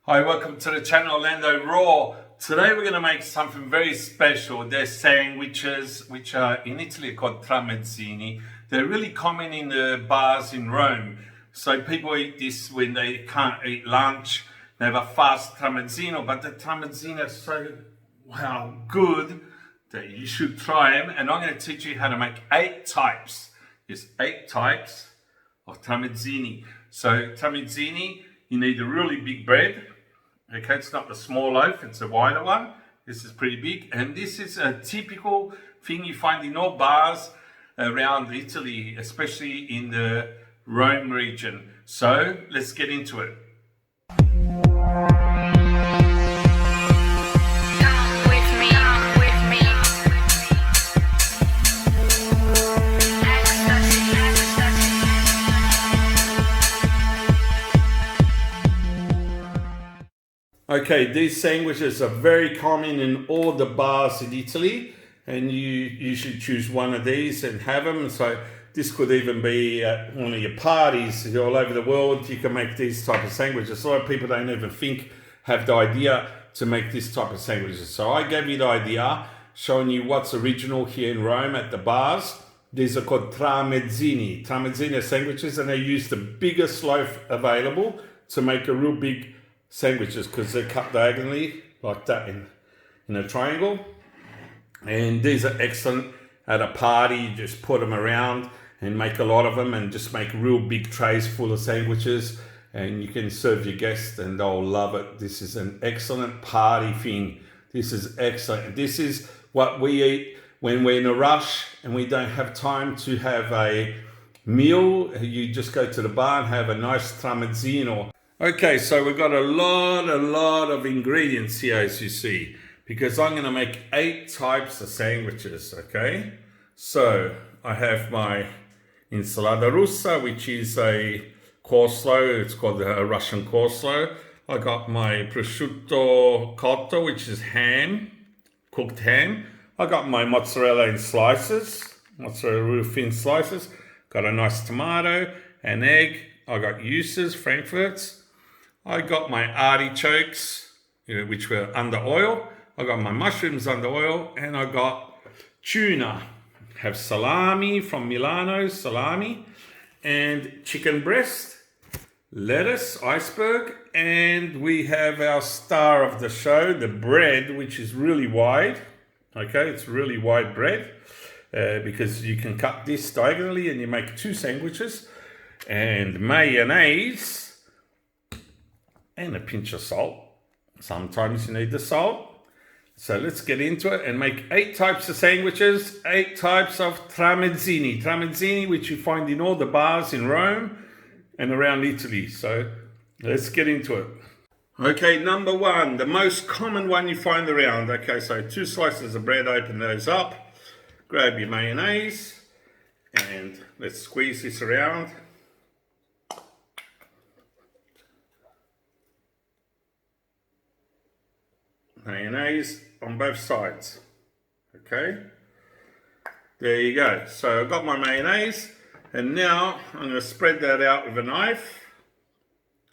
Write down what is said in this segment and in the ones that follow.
Hi, welcome to the channel Orlando Raw. Today we're going to make something very special. They're sandwiches, which are in Italy called tramezzini. They're really common in the bars in Rome. So people eat this when they can't eat lunch. They have a fast tramezzino, but the tramezzini are so good that you should try them. And I'm going to teach you how to make 8 types. There's 8 types of tramezzini. So tramezzini, you need a really big bread. Okay, it's not the small loaf, it's a wider one. This is pretty big, and this is a typical thing you find in all bars around Italy, especially in the Rome region. So let's get into it. Okay, these sandwiches are very common in all the bars in Italy, and you should choose one of these and have them. So this could even be at one of your parties all over the world. You can make these type of sandwiches. A lot of people don't even have the idea to make this type of sandwiches. So I gave you the idea, showing you what's original here in Rome at the bars. These are called tramezzini. Tramezzini sandwiches, and they use the biggest loaf available to make a real big sandwiches because they're cut diagonally like that in a triangle. And these are excellent at a party. You just put them around and make a lot of them and just make real big trays full of sandwiches, and you can serve your guests and they'll love it. This is an excellent party thing. This is excellent. This is what we eat when we're in a rush and we don't have time to have a meal. You just go to the bar and have a nice tramezzino. Okay, so we've got a lot of ingredients here, as you see, because I'm going to make 8 types of sandwiches, okay? So I have my insalata russa, which is a coleslaw. It's called a Russian coleslaw. I got my prosciutto cotto, which is ham, cooked ham. I got my mozzarella in slices, mozzarella real thin slices. Got a nice tomato, an egg. I got uses, frankfurts. I got my artichokes, which were under oil. I got my mushrooms under oil, and I got tuna. Have salami from Milano, salami, and chicken breast, lettuce, iceberg, and we have our star of the show, the bread, which is really wide. Okay, it's really wide bread because you can cut this diagonally and you make 2 sandwiches, and mayonnaise, and a pinch of salt. Sometimes you need the salt. So let's get into it and make 8 types of sandwiches, 8 types of tramezzini. Tramezzini, which you find in all the bars in Rome and around Italy. So let's get into it. Okay, number 1, the most common one you find around. Okay, so 2 slices of bread, open those up. Grab your mayonnaise and let's squeeze this around. Mayonnaise on both sides. Okay, there you go. So I've got my mayonnaise, and now I'm going to spread that out with a knife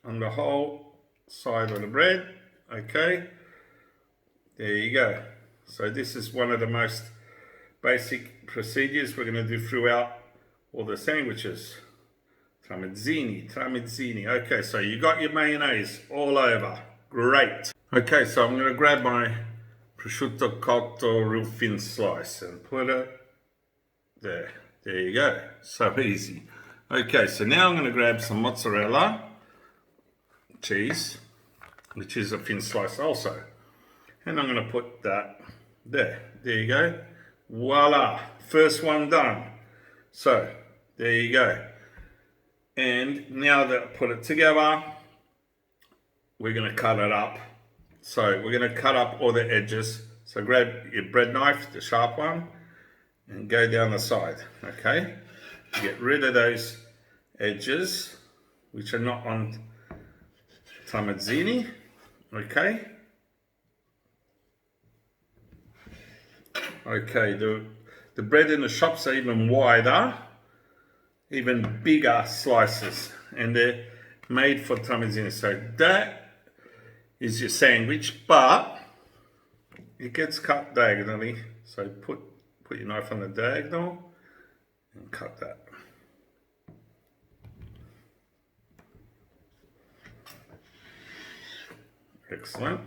on the whole side of the bread. Okay, there you go. So this is one of the most basic procedures we're going to do throughout all the sandwiches. Tramezzini. Okay, so you got your mayonnaise all over. Great. Okay, so I'm going to grab my prosciutto cotto real thin slice and put it there. There you go. So easy. Okay, so now I'm going to grab some mozzarella cheese, which is a thin slice also. And I'm going to put that there. There you go. Voila. First one done. So, there you go. And now that I put it together, we're going to cut it up. So we're going to cut up all the edges. So grab your bread knife, the sharp one, and go down the side, okay? Get rid of those edges, which are not on tramezzini, okay? Okay, the bread in the shops are even wider, even bigger slices, and they're made for tramezzini. So that is your sandwich, but it gets cut diagonally. So put your knife on the diagonal and cut that. Excellent.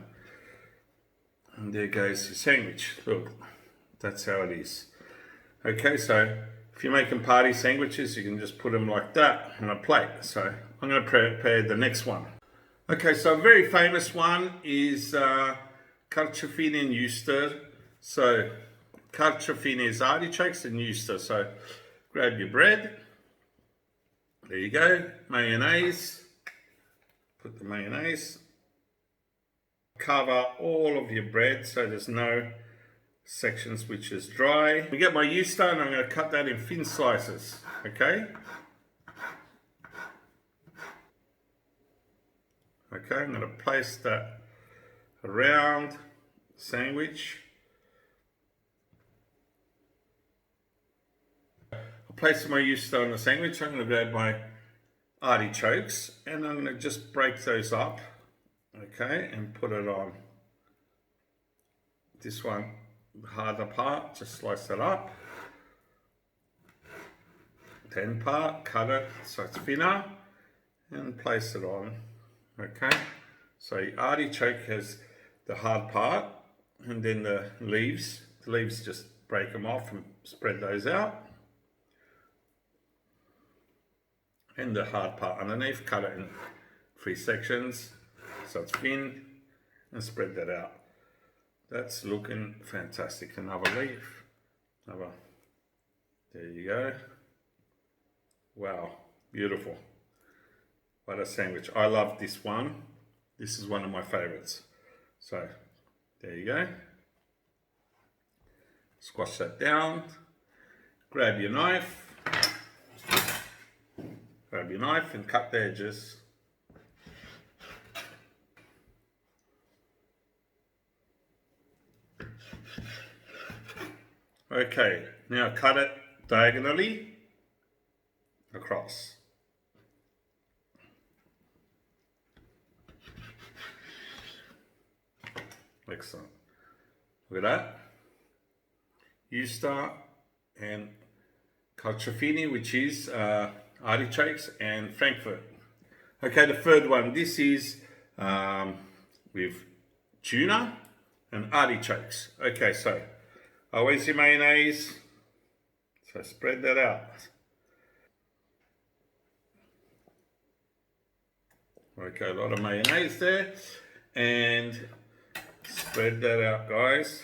And there goes your sandwich. Look, that's how it is. Okay, so if you're making party sandwiches, you can just put them like that on a plate. So I'm going to prepare the next one. Okay, so a very famous one is carciofini and Easter. So carciofini is artichokes and Easter. So grab your bread. There you go. Mayonnaise. Put the mayonnaise. Cover all of your bread so there's no sections which is dry. We get my Easter and I'm going to cut that in thin slices. Okay. Okay, I'm going to place that around the sandwich. I'll place my Easter on the sandwich. I'm going to grab my artichokes and I'm going to just break those up. Okay, and put it on. This one, the harder part, just slice it up. Thin part, cut it so it's thinner and place it on. Okay, so your artichoke has the hard part and then the leaves just break them off and spread those out. And the hard part underneath, cut it in 3 sections. So it's thin and spread that out. That's looking fantastic. Another leaf. Another. There you go. Wow, beautiful. What a sandwich. I love this one. This is one of my favorites. So there you go. Squash that down. Grab your knife. Grab your knife and cut the edges. Okay, now cut it diagonally across. Excellent. Look at that. Easter and carciofini, which is artichokes, and Frankfurt. Okay, the third one. This is with tuna and artichokes. Okay, so always your mayonnaise. So spread that out. Okay, a lot of mayonnaise there. And spread that out, guys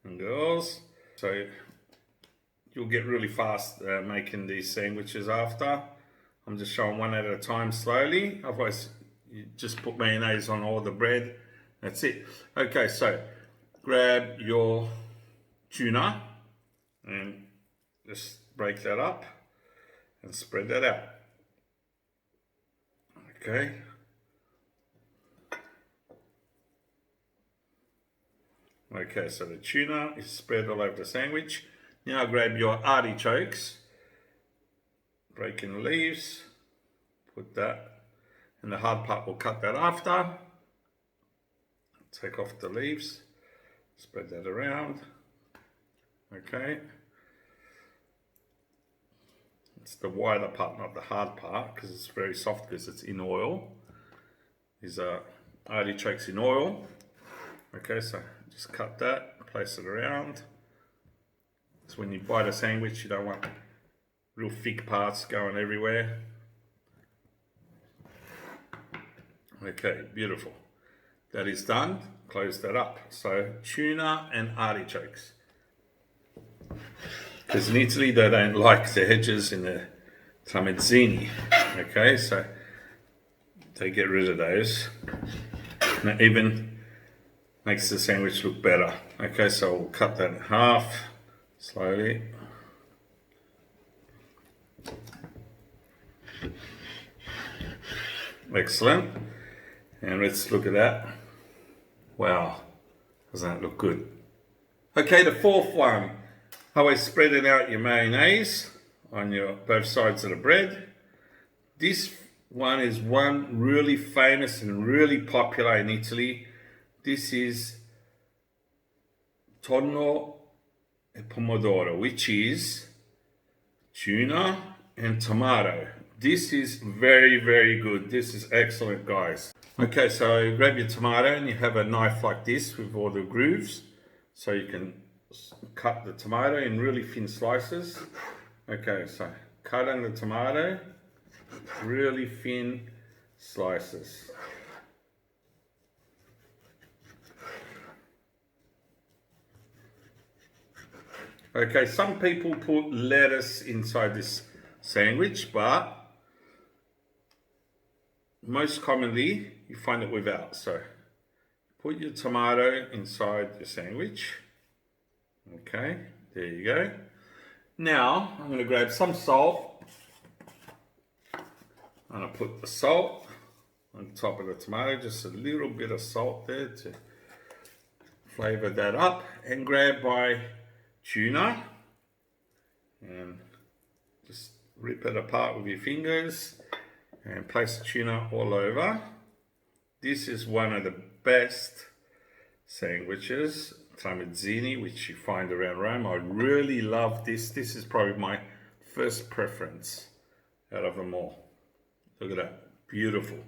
and girls. So you'll get really fast making these sandwiches after. I'm just showing one at a time slowly. Otherwise, you just put mayonnaise on all the bread. That's it. Okay, so grab your tuna and just break that up and spread that out. Okay. Okay, so the tuna is spread all over the sandwich. Now grab your artichokes, break in the leaves, put that, and the hard part we'll cut that after. Take off the leaves, spread that around. Okay. It's the wider part, not the hard part, because it's very soft because it's in oil. These are artichokes in oil. Okay, so just cut that, place it around. So when you bite a sandwich, you don't want real thick parts going everywhere. Okay, beautiful. That is done. Close that up. So tuna and artichokes. Because in Italy they don't like the edges in the tramezzini. Okay, so they get rid of those. And it even makes the sandwich look better. Okay, so we'll cut that in half slowly. Excellent. And let's look at that. Wow, doesn't that look good? Okay, the fourth one. Always spreading out your mayonnaise on your both sides of the bread. This one really famous and really popular in Italy. This is tonno e pomodoro, which is tuna and tomato. This is very, very good. This is excellent, guys. Okay, so grab your tomato and you have a knife like this with all the grooves. So you can cut the tomato in really thin slices. Okay, so cutting the tomato, really thin slices. Okay, some people put lettuce inside this sandwich, but most commonly you find it without. So put your tomato inside your sandwich. Okay, there you go. Now I'm going to grab some salt. I'm going to put the salt on top of the tomato, just a little bit of salt there to flavor that up, and grab my tuna and just rip it apart with your fingers and place the tuna all over. This is one of the best sandwiches, Tramezzini, which you find around Rome. I really love this. This is probably my first preference out of them all. Look at that, beautiful.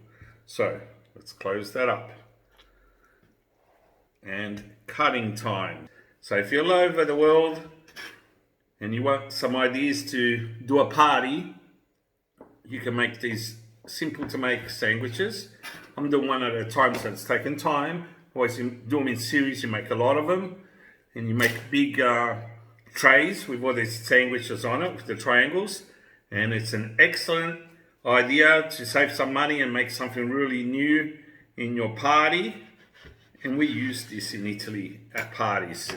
So let's close that up. And cutting time. So if you're all over the world and you want some ideas to do a party, you can make these simple to make sandwiches. I'm doing one at a time, so it's taking time. Always do them in series, you make a lot of them. And you make big trays with all these sandwiches on it, with the triangles. And it's an excellent idea to save some money and make something really new in your party. And we use this in Italy at parties.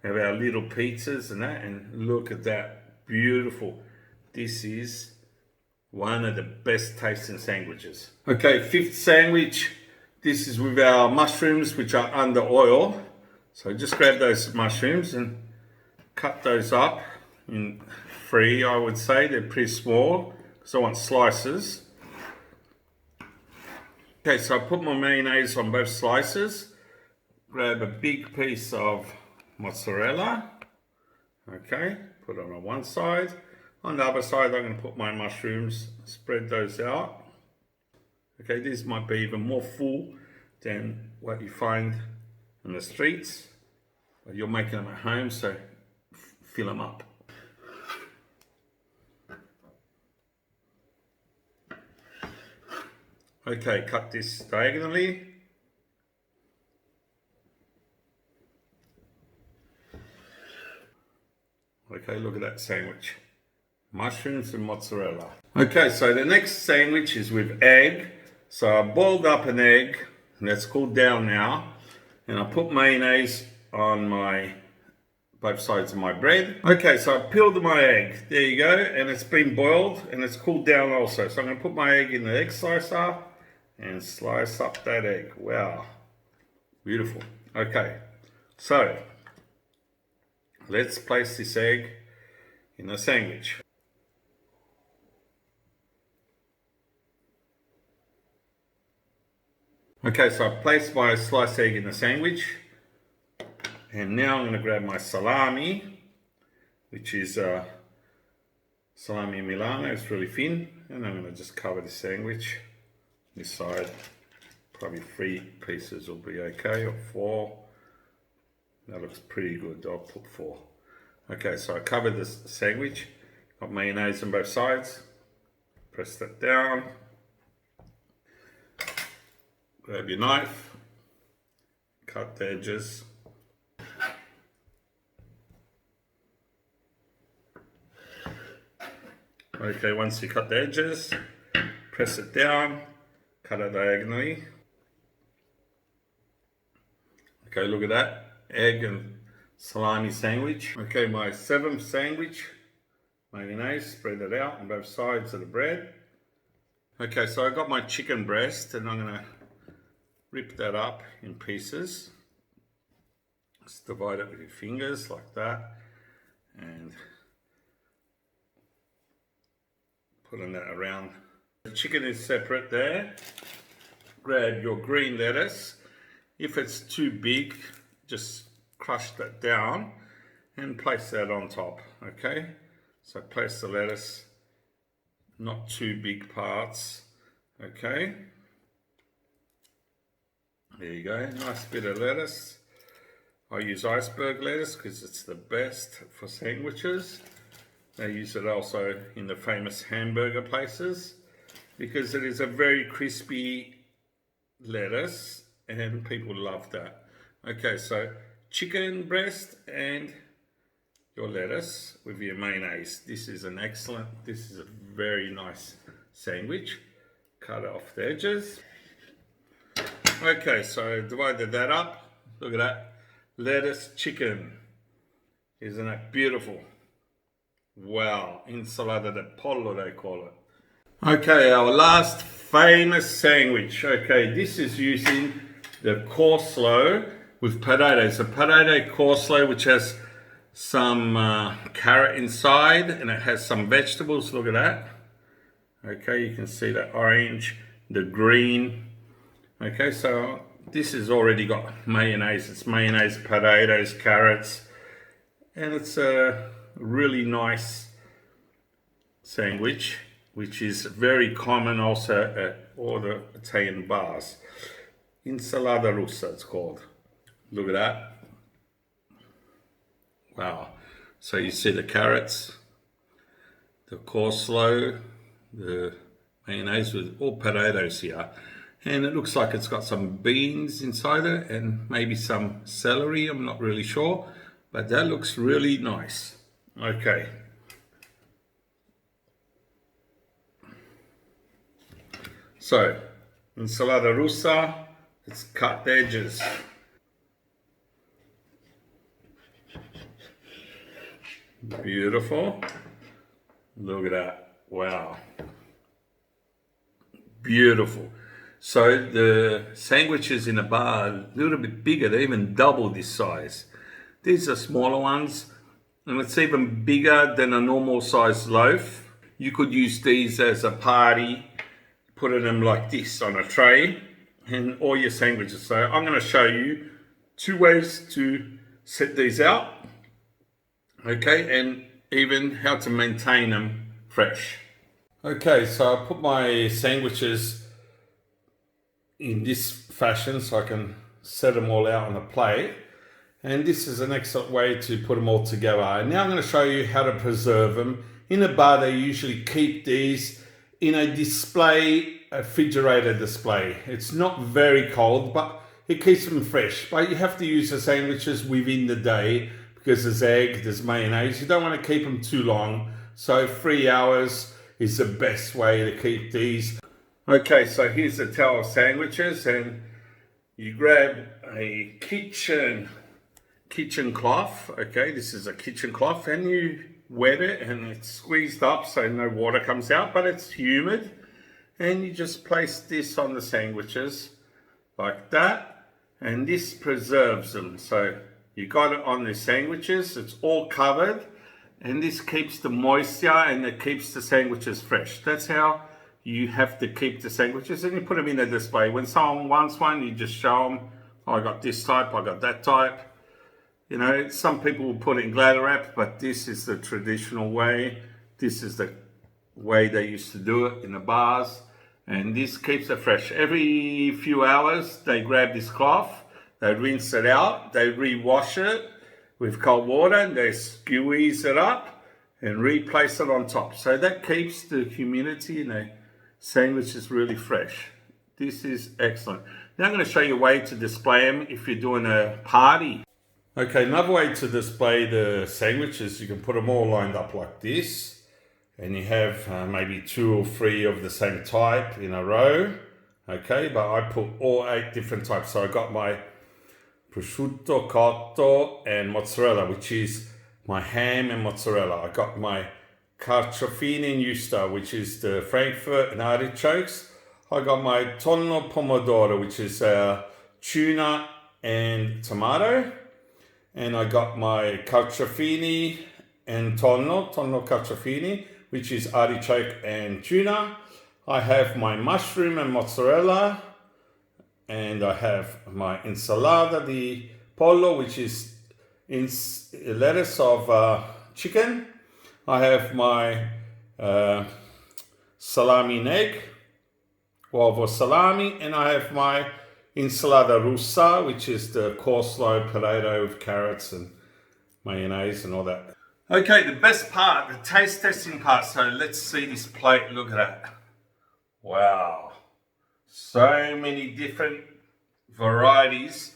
We have our little pizzas and that, and look at that, beautiful. This is one of the best tasting sandwiches. Okay, fifth sandwich. This is with our mushrooms, which are under oil. So just grab those mushrooms and cut those up in three, I would say. They're pretty small, because I want slices. Okay, so I put my mayonnaise on both slices. Grab a big piece of mozzarella. Okay, put it on one side. On the other side, I'm going to put my mushrooms, spread those out. Okay, these might be even more full than what you find in the streets. But you're making them at home, so fill them up. Okay, cut this diagonally. Okay, look at that sandwich. Mushrooms and mozzarella. Okay, so the next sandwich is with egg. So I boiled up an egg, and that's cooled down now. And I put mayonnaise on both sides of my bread. Okay, so I peeled my egg. There you go, and it's been boiled and it's cooled down also. So I'm going to put my egg in the egg slicer and slice up that egg. Wow, beautiful. Okay, so let's place this egg in a sandwich. Okay, so I placed my sliced egg in the sandwich, and now I'm going to grab my salami, which is salami Milano. It's really thin, and I'm going to just cover the sandwich. This side, probably 3 pieces will be okay, or 4. That looks pretty good. I'll put 4. Okay, so I covered this sandwich. Got mayonnaise on both sides. Press that down. Grab your knife. Cut the edges. Okay, once you cut the edges, press it down, cut it diagonally. Okay, look at that. Egg and salami sandwich. Okay, my 7th sandwich. Mayonnaise, spread it out on both sides of the bread. Okay, so I got my chicken breast, and I'm going to rip that up in pieces. Just divide it with your fingers like that, and putting that around The chicken is separate there. Grab your green lettuce. If it's too big, just crush that down and place that on top, okay? So place the lettuce, not too big parts, okay? There you go, nice bit of lettuce. I use iceberg lettuce because it's the best for sandwiches. They use it also in the famous hamburger places because it is a very crispy lettuce and people love that. Okay, so chicken breast and your lettuce with your mayonnaise. This is a very nice sandwich. Cut off the edges. Okay, so divided that up. Look at that. Lettuce chicken. Isn't that beautiful? Wow, insalata de pollo they call it. Okay, our last famous sandwich. Okay, this is using the coleslaw with potatoes. A potato coleslaw which has some carrot inside and it has some vegetables. Look at that. Okay, you can see the orange, the green. Okay, so this has already got mayonnaise. It's mayonnaise, potatoes, carrots, and it's a really nice sandwich, which is very common also at all the Italian bars. Insalata russa it's called. Look at that. Wow. So you see the carrots, the coleslaw, the mayonnaise with all potatoes here. And it looks like it's got some beans inside it and maybe some celery, I'm not really sure. But that looks really nice. Okay. So, insalata russa, let's cut the edges. Beautiful. Look at that. Wow. Beautiful. So the sandwiches in a bar are a little bit bigger. They're even double this size. These are smaller ones, and it's even bigger than a normal size loaf. You could use these as a party, putting them like this on a tray, and all your sandwiches. So I'm going to show you 2 ways to set these out, okay, and even how to maintain them fresh. Okay, so I put my sandwiches in this fashion so I can set them all out on a plate. And this is an excellent way to put them all together. And now I'm going to show you how to preserve them. In a bar, they usually keep these in a display, a refrigerator display. It's not very cold, but it keeps them fresh. But you have to use the sandwiches within the day because there's egg, there's mayonnaise. You don't want to keep them too long. So 3 hours is the best way to keep these. Okay, so here's the towel sandwiches, and you grab a kitchen cloth. Okay, this is a kitchen cloth, and you wet it and it's squeezed up so no water comes out, but it's humid. And you just place this on the sandwiches like that, and this preserves them. So you got it on the sandwiches, it's all covered, and this keeps the moisture and it keeps the sandwiches fresh. That's how you have to keep the sandwiches, and you put them in a display. When someone wants one, you just show them, oh, I got this type, I got that type. You know, some people will put it in glad wrap, but this is the traditional way. This is the way they used to do it in the bars, and this keeps it fresh. Every few hours, they grab this cloth, they rinse it out, they re-wash it with cold water, and they squeeze it up and replace it on top. So that keeps the humidity in the sandwiches really fresh. This is excellent. Now I'm going to show you a way to display them if you're doing a party. Okay, another way to display the sandwiches, you can put them all lined up like this, and you have maybe 2 or 3 of the same type in a row. Okay, but I put all 8 different types. So I got my prosciutto, cotto, and mozzarella, which is my ham and mozzarella. I got my carciofini and Usta, which is the Frankfurt and artichokes. I got my tonno pomodoro, which is tuna and tomato. And I got my carciofini and tonno carciofini, which is artichoke and tuna. I have my mushroom and mozzarella, and I have my ensalada di pollo, which is in lettuce of chicken. I have my salami and egg, uovo salami, and I have my insalata russa, which is the coleslaw potato with carrots and mayonnaise and all that. Okay, the best part, the taste testing part. So let's see this plate. Look at that. Wow. So many different varieties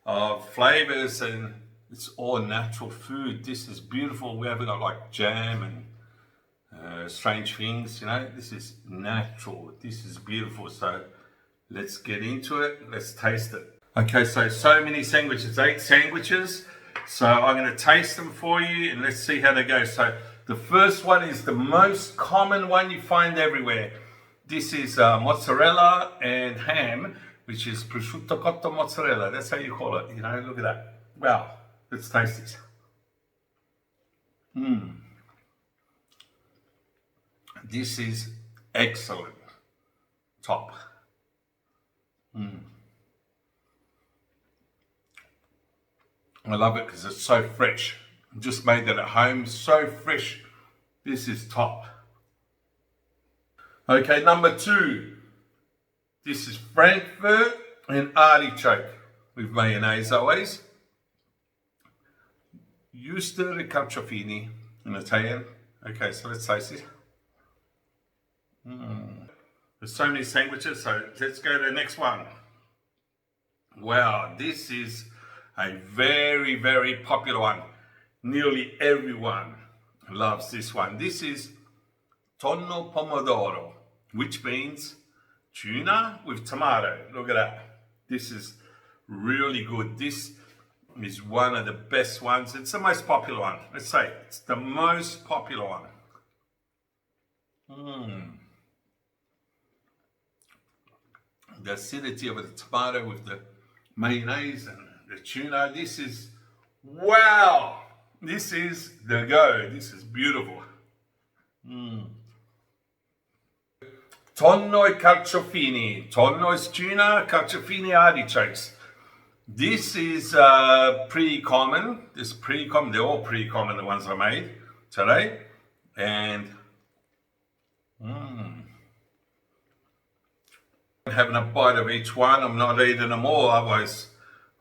of flavors, and it's all natural food. This is beautiful. We haven't got like jam and strange things, you know. This is natural. This is beautiful. So let's get into it. Let's taste it. Okay, so many sandwiches, 8 sandwiches. So I'm going to taste them for you and let's see how they go. So the first one is the most common one you find everywhere. This is mozzarella and ham, which is prosciutto cotto mozzarella. That's how you call it. You know, look at that. Wow, let's taste this. This is excellent. Top. I love it because it's so fresh. Just made that at home, so fresh. This is top. Okay, number 2. This is Frankfurt and artichoke with mayonnaise always. Uster e carciofini in Italian. Okay, so let's taste it. There's so many sandwiches, so let's go to the next one. Wow, this is a very, very popular one. Nearly everyone loves this one. This is tonno pomodoro, which means tuna with tomato. Look at that. This is really good. This is one of the best ones. It's the most popular one. Let's say it's the most popular one. The acidity of the tomato with the mayonnaise and the tuna. This is, wow, this is the go. This is beautiful. Tonno e carciofini. Tonno is tuna, carciofini artichokes. This is pretty common. It's pretty common. They're all pretty common, the ones I made today. And having a bite of each one. I'm not eating them all, otherwise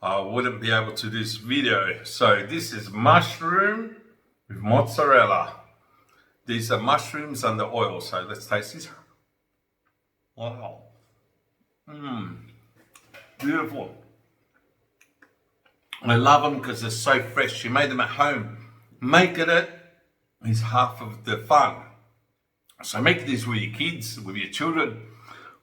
I wouldn't be able to do this video. So this is mushroom with mozzarella. These are mushrooms under oil. So let's taste this. Wow. Beautiful. I love them because they're so fresh. You made them at home. Making it is half of the fun. So make this with your kids, with your children,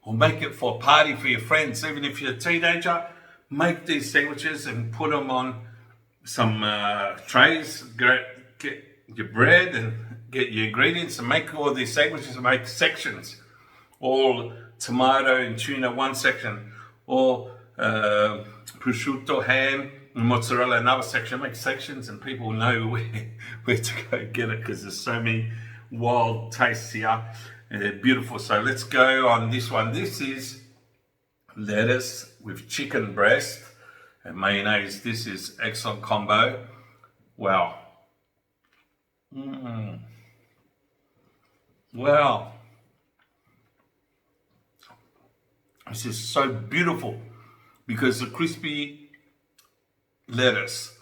or make it for a party for your friends. Even if you're a teenager, make these sandwiches and put them on some trays. Get your bread and get your ingredients and make all these sandwiches and make sections. All tomato and tuna, one section. Or prosciutto, ham, and mozzarella, another section. Make sections and people know where to go get it because there's so many wild tastes here. And they're beautiful. So let's go on this one. This is lettuce with chicken breast and mayonnaise. This is excellent combo. Wow. Wow. This is so beautiful because the crispy lettuce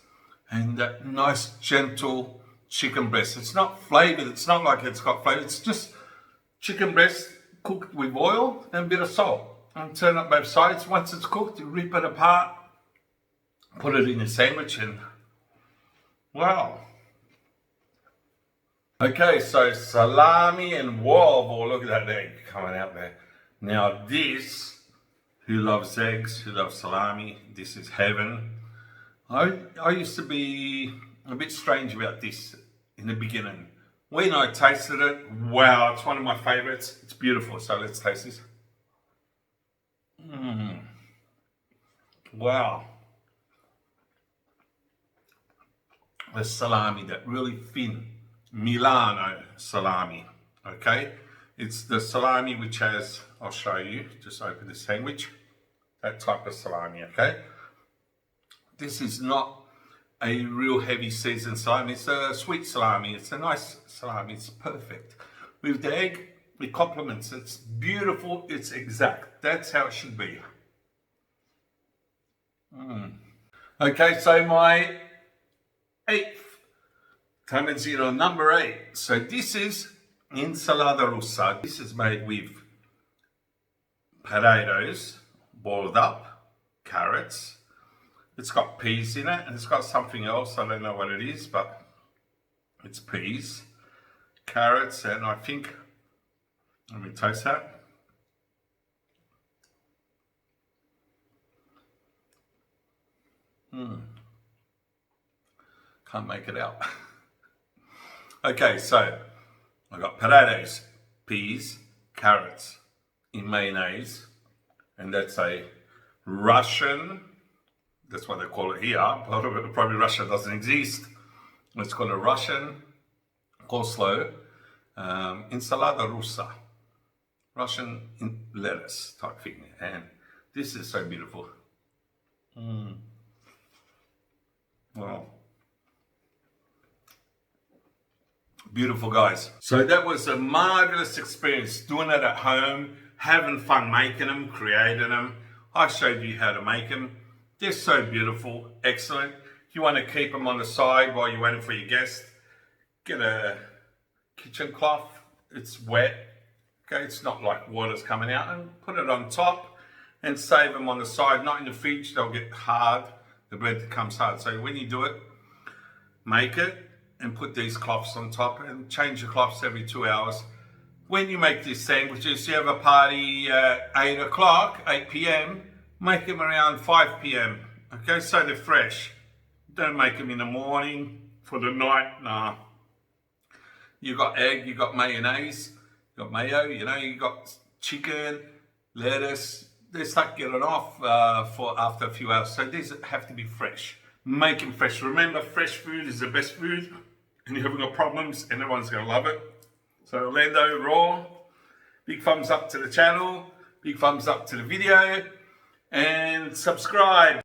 and that nice gentle chicken breast. It's not flavored. It's not like it's got flavor. It's just chicken breast cooked with oil and a bit of salt. And turn up both sides. Once it's cooked, you rip it apart, put it in your sandwich, and wow. Okay, so salami and uovo. Look at that egg coming out there. Now this, who loves eggs, who loves salami, this is heaven. I used to be a bit strange about this in the beginning. When I tasted it, wow, it's one of my favorites. It's beautiful. So let's taste this. Wow. The salami, that really thin Milano salami, okay? It's the salami which has, I'll show you, just open the sandwich, that type of salami, okay? This is not a real heavy seasoned salami, it's a sweet salami, it's a nice salami, it's perfect. With the egg, it complements, it's beautiful, it's exact, that's how it should be. Okay, so my 8th tramezzino, number 8. So this is insalata russa. This is made with potatoes boiled up, carrots. It's got peas in it, and it's got something else. I don't know what it is, but it's peas, carrots, and I think, let me taste that. Can't make it out. Okay, so I got potatoes, peas, carrots in mayonnaise, and that's a Russian, that's what they call it here, probably Russia doesn't exist. It's called a Russian coleslaw, insalata russa, Russian lettuce type thing, and this is so beautiful. Wow. Beautiful, guys. So that was a marvelous experience doing it at home, having fun making them, creating them. I showed you how to make them. They're so beautiful, excellent. If you want to keep them on the side while you're waiting for your guest, get a kitchen cloth. It's wet, okay? It's not like water's coming out, and put it on top and save them on the side, not in the fridge, they'll get hard. The bread becomes hard. So when you do it, make it and put these cloths on top and change the cloths every 2 hours. When you make these sandwiches, you have a party at 8 o'clock, 8 p.m., make them around 5 p.m. Okay, so they're fresh. Don't make them in the morning for the night, nah. You got egg, you got mayonnaise, you got mayo, you know, you got chicken, lettuce. They start getting off for after a few hours. So these have to be fresh. Make them fresh. Remember, fresh food is the best food, and you haven't got problems, and everyone's gonna love it. So Orlando Raw, big thumbs up to the channel, big thumbs up to the video, and subscribe.